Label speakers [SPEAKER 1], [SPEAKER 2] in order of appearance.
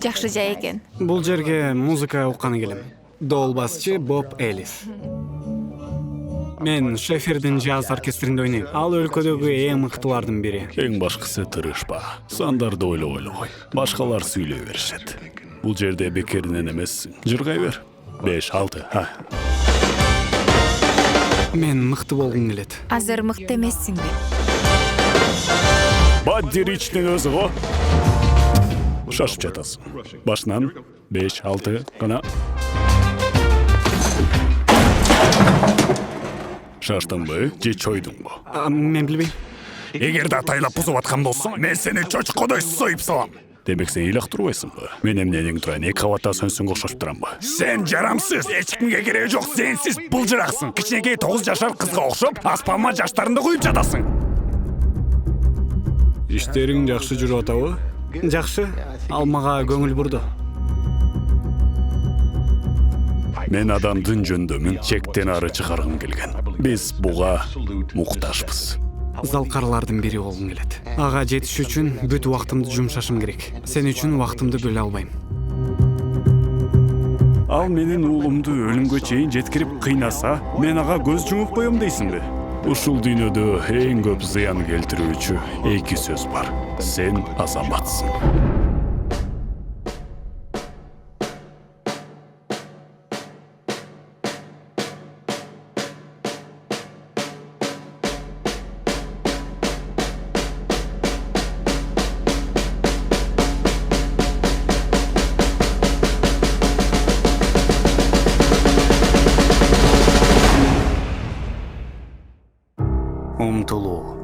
[SPEAKER 1] Жакшы жай экен.
[SPEAKER 2] Бул жерге музыка укканы келем. Доул басчы Боб Элис. Мен Шефердин жаз оркестринде ойнойм. Ал өлкөдөгү эң мыктылардын бири.
[SPEAKER 3] Эң башкысы тырышпа. Сандарды ойлой кой. Башкалар сүйлөй беришет. Бул жерде бекеринен эмессиң. Жыргай бер. 5-6.
[SPEAKER 2] Мен мыкты болгум келет.
[SPEAKER 1] Азыр мыкты эмессиңби?
[SPEAKER 3] Бадди Ричтин өзү го. Шашып жатасың. Башынан 5-6 гана. Шаштыңбы, же чойдуңбу?
[SPEAKER 2] Мен билбейм.
[SPEAKER 3] Эгерде атайлап бузуп аткан болсоң, мен сени чочкодой союп салам. Демек сен ыйлак турбайсыңбы? Мен эмненин турайын, эки кабатта сөнсүңгө окшош турамбы? Сен жарамсыз, эч кимге кереги жок, сенсиз былжыраксың. Кичинекей 9 жашар кызга окшоп, аспанма жаштарыңды куюп жатасың.
[SPEAKER 2] Иштериң жакшы жүрүп атабы? Жакшы. Ал мага көңүл бурду.
[SPEAKER 3] Мен адамдын жөндөмүн чектен ары чыгаргым келген. Биз буга муктажбыз.
[SPEAKER 2] Залкарлардын бири болгум келет. Ага жетиш үчүн бүт убактымды жумшашым керек. Сен үчүн убактымды бөлө албайм.
[SPEAKER 3] Ал менин уулумду өлүмгө чейин жеткирип кыйнаса, мен ага көз жумуп коем дейсиңби? Ушул дүйнөдө эң көп зыян келтирүүчү эки сөз бар. Сен азаматсың.
[SPEAKER 2] Умтулуу.